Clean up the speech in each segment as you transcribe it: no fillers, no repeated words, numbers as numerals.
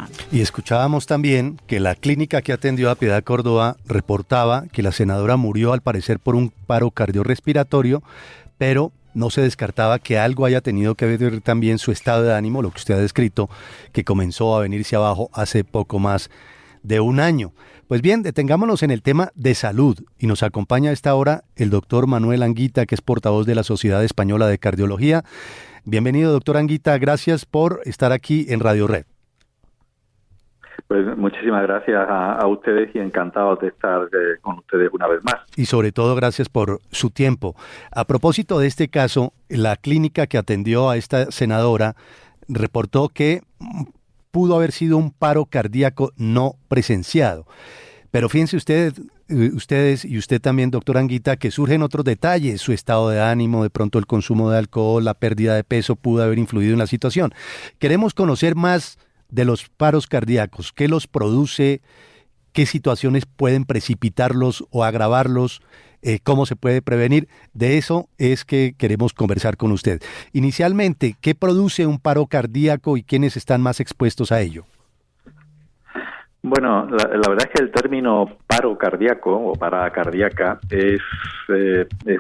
semana. Y escuchábamos también que la clínica que atendió a Piedad Córdoba reportaba que la senadora murió al parecer por un paro cardiorrespiratorio, pero no se descartaba que algo haya tenido que ver también su estado de ánimo, lo que usted ha descrito, que comenzó a venirse abajo hace poco más de un año. Pues bien, detengámonos en el tema de salud y nos acompaña a esta hora el doctor Manuel Anguita, que es portavoz de la Sociedad Española de Cardiología. Bienvenido, doctor Anguita, gracias por estar aquí en Radio Red. Pues muchísimas gracias a ustedes y encantados de estar con ustedes una vez más. Y sobre todo gracias por su tiempo. A propósito de este caso, la clínica que atendió a esta senadora reportó que pudo haber sido un paro cardíaco no presenciado. Pero fíjense ustedes y usted también, doctor Anguita, que surgen otros detalles, su estado de ánimo, de pronto el consumo de alcohol, la pérdida de peso pudo haber influido en la situación. Queremos conocer más de los paros cardíacos, qué los produce, qué situaciones pueden precipitarlos o agravarlos, cómo se puede prevenir. De eso es que queremos conversar con usted. Inicialmente, ¿qué produce un paro cardíaco y quiénes están más expuestos a ello? Bueno, la verdad es que el término paro cardíaco o parada cardíaca es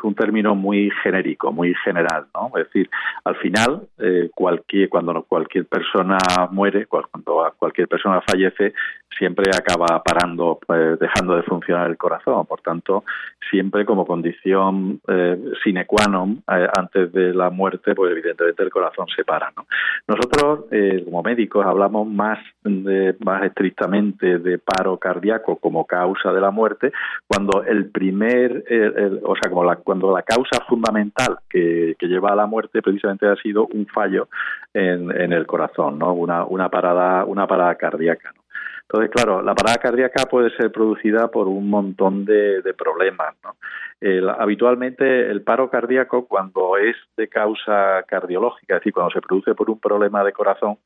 un término muy genérico, muy general, ¿no? Es decir, al final, cuando cualquier persona muere, cuando cualquier persona fallece, siempre acaba parando, dejando de funcionar el corazón. Por tanto, siempre como condición sine qua non, antes de la muerte, pues evidentemente el corazón se para, ¿no? Nosotros, como médicos, hablamos más estrictamente de paro cardíaco como causa de la muerte, cuando cuando la causa fundamental que lleva a la muerte precisamente ha sido un fallo en el corazón, ¿no? Una parada cardíaca, ¿no? Entonces, claro, la parada cardíaca puede ser producida por un montón de problemas, ¿no? Habitualmente el paro cardíaco, cuando es de causa cardiológica, es decir, cuando se produce por un problema de corazón,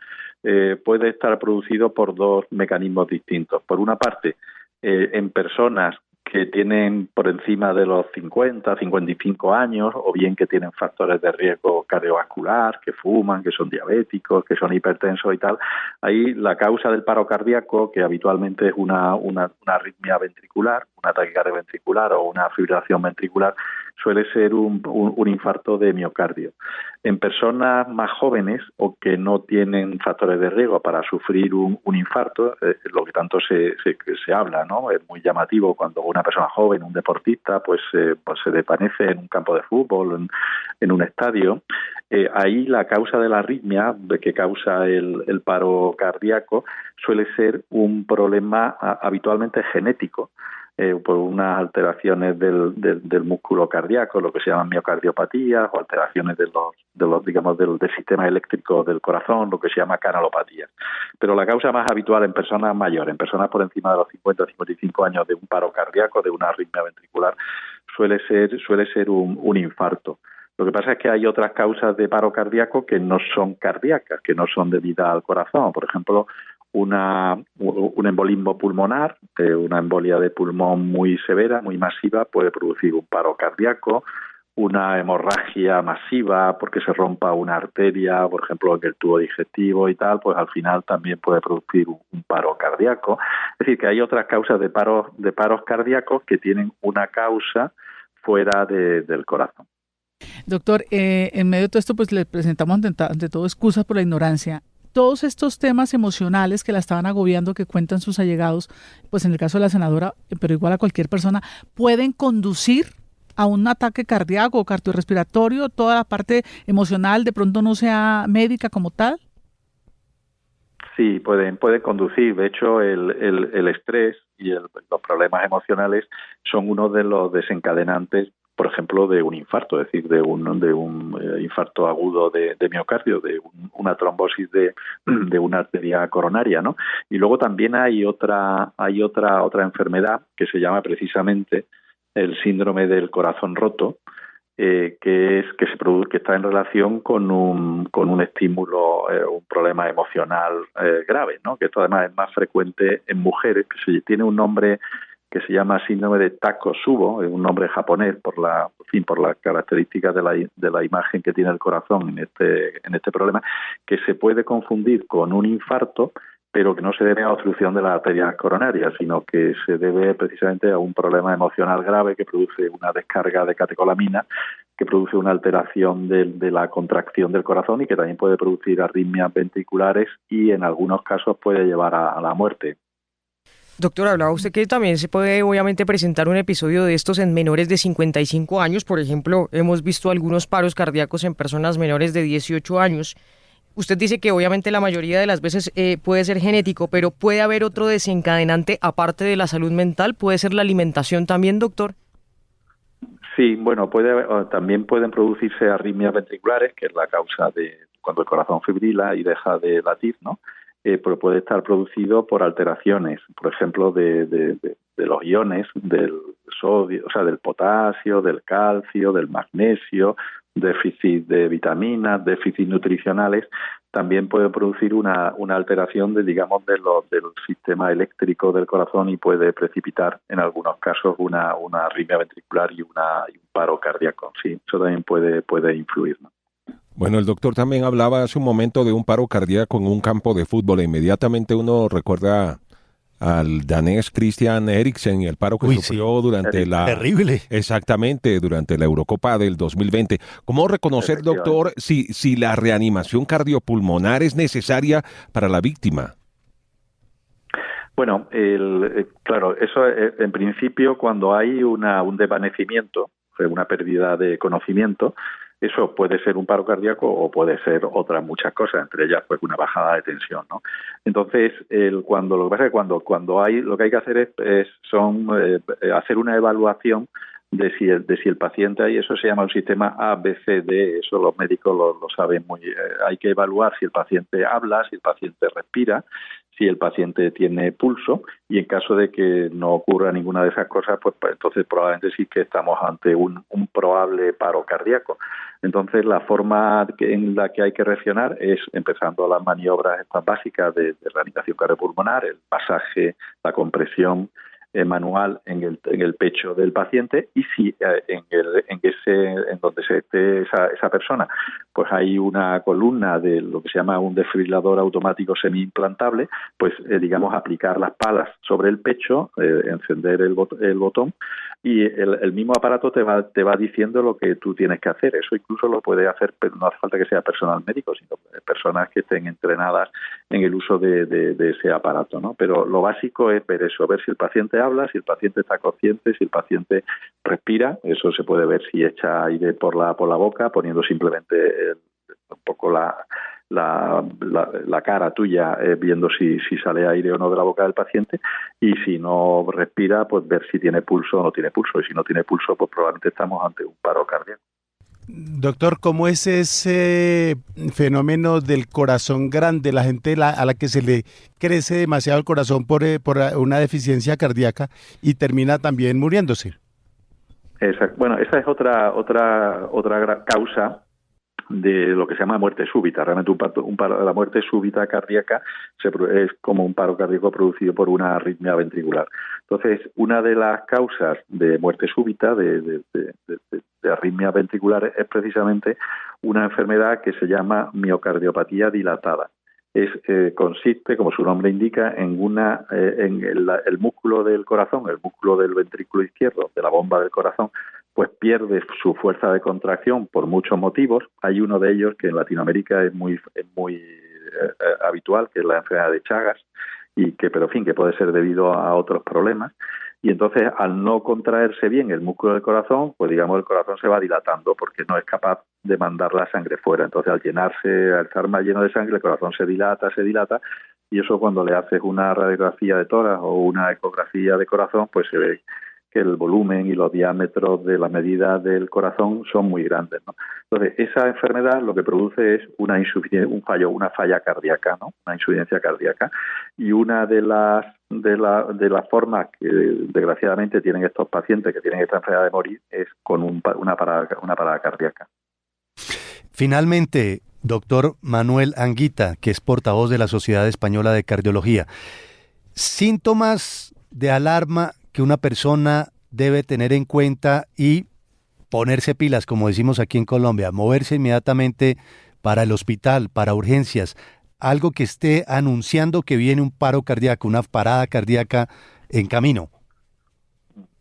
puede estar producido por dos mecanismos distintos. Por una parte, en personas que tienen por encima de los 50, 55 años, o bien que tienen factores de riesgo cardiovascular, que fuman, que son diabéticos, que son hipertensos y tal. Ahí la causa del paro cardíaco, que habitualmente es una arritmia ventricular, un ataque cardiovascular o una fibrilación ventricular, suele ser un infarto de miocardio. En personas más jóvenes o que no tienen factores de riesgo para sufrir un infarto, lo que tanto se habla, ¿no? Es muy llamativo cuando una persona joven, un deportista, pues se desvanece en un campo de fútbol, en un estadio. Ahí la causa de la arritmia que causa el paro cardíaco suele ser un problema habitualmente genético, por unas alteraciones del músculo cardíaco, lo que se llaman miocardiopatías, o alteraciones del sistema eléctrico del corazón, lo que se llama canalopatías. Pero la causa más habitual en personas mayores, en personas por encima de los 50-55 años, de un paro cardíaco, de una arritmia ventricular, suele ser un infarto. Lo que pasa es que hay otras causas de paro cardíaco que no son cardíacas, que no son debidas al corazón. Por ejemplo, un embolismo pulmonar, una embolia de pulmón muy severa, muy masiva, puede producir un paro cardíaco. Una hemorragia masiva porque se rompa una arteria, por ejemplo, en el tubo digestivo y tal, pues al final también puede producir un paro cardíaco. Es decir, que hay otras causas de paros cardíacos que tienen una causa fuera del corazón. Doctor, en medio de todo esto, pues le presentamos ante todo excusas por la ignorancia. Todos estos temas emocionales que la estaban agobiando, que cuentan sus allegados, pues en el caso de la senadora, pero igual a cualquier persona, pueden conducir a un ataque cardíaco o cardiorrespiratorio, toda la parte emocional de pronto no sea médica como tal. Sí, pueden conducir. De hecho, el estrés y los problemas emocionales son uno de los desencadenantes, por ejemplo, de un infarto, es decir, de un infarto agudo de miocardio, de una trombosis de una arteria coronaria, ¿no? Y luego también hay otra enfermedad que se llama precisamente el síndrome del corazón roto, que está en relación con un estímulo, un problema emocional grave, ¿no? Que esto además es más frecuente en mujeres, que tiene un nombre que se llama síndrome de Takotsubo, es un nombre japonés por las características de la imagen que tiene el corazón en este problema, que se puede confundir con un infarto, pero que no se debe a obstrucción de las arterias coronarias, sino que se debe precisamente a un problema emocional grave que produce una descarga de catecolamina, que produce una alteración de la contracción del corazón y que también puede producir arritmias ventriculares y en algunos casos puede llevar a la muerte. Doctor, hablaba usted que también se puede obviamente presentar un episodio de estos en menores de 55 años. Por ejemplo, hemos visto algunos paros cardíacos en personas menores de 18 años. Usted dice que obviamente la mayoría de las veces puede ser genético, pero ¿puede haber otro desencadenante aparte de la salud mental? ¿Puede ser la alimentación también, doctor? Sí, bueno, también pueden producirse arritmias ventriculares, que es la causa de cuando el corazón fibrila y deja de latir, ¿no? Pero puede estar producido por alteraciones, por ejemplo, de los iones, del sodio, o sea, del potasio, del calcio, del magnesio, déficit de vitaminas, déficit nutricionales. También puede producir una alteración del sistema eléctrico del corazón y puede precipitar en algunos casos una arritmia ventricular y un paro cardíaco. Sí, eso también puede influir, ¿no? Bueno, el doctor también hablaba hace un momento de un paro cardíaco en un campo de fútbol. E inmediatamente uno recuerda al danés Christian Eriksen y el paro que sufrió durante terrible. Exactamente, durante la Eurocopa del 2020. ¿Cómo reconocer, doctor, si la reanimación cardiopulmonar es necesaria para la víctima? Bueno, claro, eso en principio cuando hay un desvanecimiento, una pérdida de conocimiento, eso puede ser un paro cardíaco o puede ser otras muchas cosas, entre ellas pues una bajada de tensión, ¿no? Entonces, lo que pasa es que cuando hay, lo que hay que hacer es hacer una evaluación de si el paciente, y eso se llama un sistema ABCD, eso los médicos lo saben hay que evaluar si el paciente habla, si el paciente respira, si el paciente tiene pulso, y en caso de que no ocurra ninguna de esas cosas, pues entonces probablemente sí que estamos ante un probable paro cardíaco. Entonces la forma en la que hay que reaccionar es empezando las maniobras estas básicas de reanimación cardiopulmonar, el masaje, la compresión manual en el pecho del paciente, y si en donde se esté esa persona pues hay una columna de lo que se llama un desfibrilador automático semi-implantable, pues aplicar las palas sobre el pecho, encender el botón, y el mismo aparato te va diciendo lo que tú tienes que hacer. Eso incluso lo puede hacer, pero no hace falta que sea personal médico, sino personas que estén entrenadas en el uso de ese aparato, ¿no? Pero lo básico es ver si el paciente habla, si el paciente está consciente, si el paciente respira. Eso se puede ver si echa aire por la boca, poniendo simplemente un poco la cara tuya, viendo si sale aire o no de la boca del paciente, y si no respira, pues ver si tiene pulso o no tiene pulso, y si no tiene pulso, pues probablemente estamos ante un paro cardíaco. Doctor, ¿cómo es ese fenómeno del corazón grande, la gente a la que se le crece demasiado el corazón por una deficiencia cardíaca y termina también muriéndose? Exacto. Bueno, esa es otra gran causa de lo que se llama muerte súbita. Realmente la muerte súbita cardíaca es como un paro cardíaco producido por una arritmia ventricular. Entonces, una de las causas de muerte súbita, de arritmias ventriculares, es precisamente una enfermedad que se llama miocardiopatía dilatada. Consiste, como su nombre indica, en el músculo del corazón, el músculo del ventrículo izquierdo, de la bomba del corazón, pues pierde su fuerza de contracción por muchos motivos. Hay uno de ellos que en Latinoamérica es muy habitual, que es la enfermedad de Chagas, pero que puede ser debido a otros problemas. Y entonces, al no contraerse bien el músculo del corazón, pues el corazón se va dilatando porque no es capaz de mandar la sangre fuera. Entonces, al estar más lleno de sangre, el corazón se dilata, y eso cuando le haces una radiografía de tórax o una ecografía de corazón, pues se ve que el volumen y los diámetros de la medida del corazón son muy grandes, ¿no? Entonces, esa enfermedad lo que produce es una falla cardíaca, ¿no? Una insuficiencia cardíaca. Y una de las formas que desgraciadamente tienen estos pacientes que tienen esta enfermedad de morir es con una parada cardíaca. Finalmente, doctor Manuel Anguita, que es portavoz de la Sociedad Española de Cardiología, síntomas de alarma que una persona debe tener en cuenta y ponerse pilas, como decimos aquí en Colombia, moverse inmediatamente para el hospital, para urgencias. algo que esté anunciando que viene un paro cardíaco, una parada cardíaca en camino?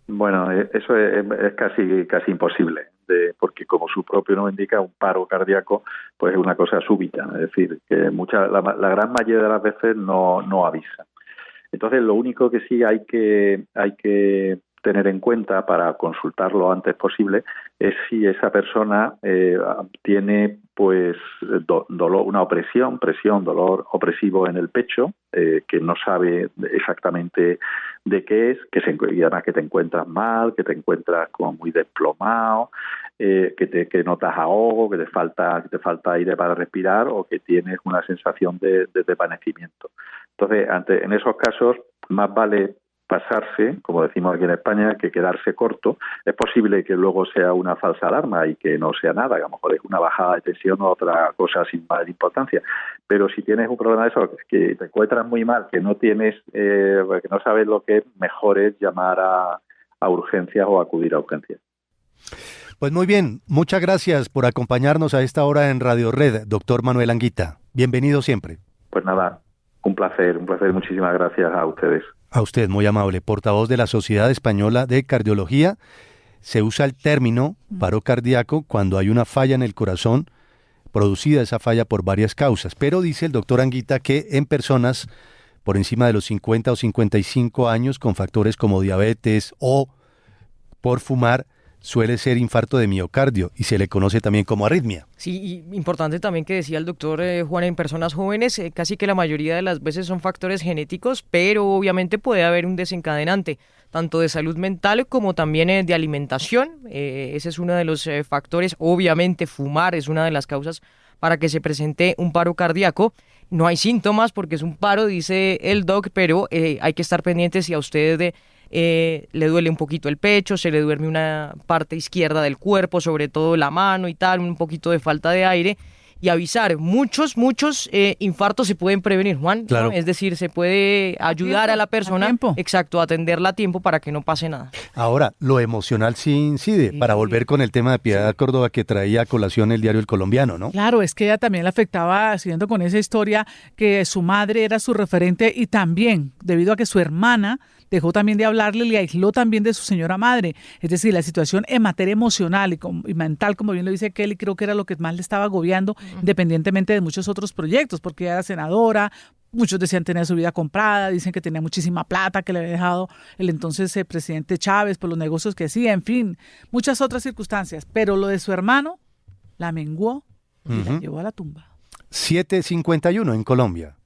Bueno, eso es casi imposible, porque como su propio nombre indica, un paro cardíaco pues es una cosa súbita, es decir, que la gran mayoría de las veces no avisa. Entonces, lo único que sí hay que tener en cuenta para consultar lo antes posible es si esa persona tiene pues dolor, una presión, dolor opresivo en el pecho, que no sabe exactamente de qué es, y además que te encuentras mal, que te encuentras como muy desplomado, que notas ahogo, que te falta aire para respirar o que tienes una sensación de desvanecimiento. Entonces, en esos casos, más vale pasarse, como decimos aquí en España, que quedarse corto. Es posible que luego sea una falsa alarma y que no sea nada, que a lo mejor es una bajada de tensión o otra cosa sin mayor importancia. Pero si tienes un problema de eso, que te encuentras muy mal, que no tienes, que no sabes lo que es, mejor es llamar a urgencias o acudir a urgencias. Pues muy bien, muchas gracias por acompañarnos a esta hora en Radio Red, doctor Manuel Anguita. Bienvenido siempre. Pues nada, un placer, muchísimas gracias a ustedes. A usted, muy amable, portavoz de la Sociedad Española de Cardiología. Se usa el término paro cardíaco cuando hay una falla en el corazón, producida esa falla por varias causas. Pero dice el doctor Anguita que en personas por encima de los 50 o 55 años con factores como diabetes o por fumar, suele ser infarto de miocardio y se le conoce también como arritmia. Sí, y importante también que decía el doctor Juan, en personas jóvenes casi que la mayoría de las veces son factores genéticos, pero obviamente puede haber un desencadenante, tanto de salud mental como también de alimentación. Ese es uno de los factores. Obviamente fumar es una de las causas para que se presente un paro cardíaco. No hay síntomas porque es un paro, dice el doc, pero hay que estar pendientes si a usted le duele un poquito el pecho, se le duerme una parte izquierda del cuerpo, sobre todo la mano y tal, un poquito de falta de aire, y avisar. Muchos infartos se pueden prevenir, Juan, claro. ¿no? Es decir, se puede ayudar a la persona, exacto, a atenderla a tiempo para que no pase nada. Ahora, lo emocional sí incide, para volver con el tema de Piedad Córdoba que traía a colación el diario El Colombiano, ¿no? Claro, es que ella también le afectaba, siguiendo con esa historia, que su madre era su referente y también, debido a que su hermana dejó también de hablarle, le aisló también de su señora madre. Es decir, la situación en materia emocional y mental, como bien lo dice Kelly, creo que era lo que más le estaba agobiando, independientemente de muchos otros proyectos, porque ella era senadora, muchos decían tener su vida comprada, dicen que tenía muchísima plata que le había dejado el entonces presidente Chávez por los negocios que hacía, en fin, muchas otras circunstancias. Pero lo de su hermano la menguó y la llevó a la tumba. 7:51 en Colombia.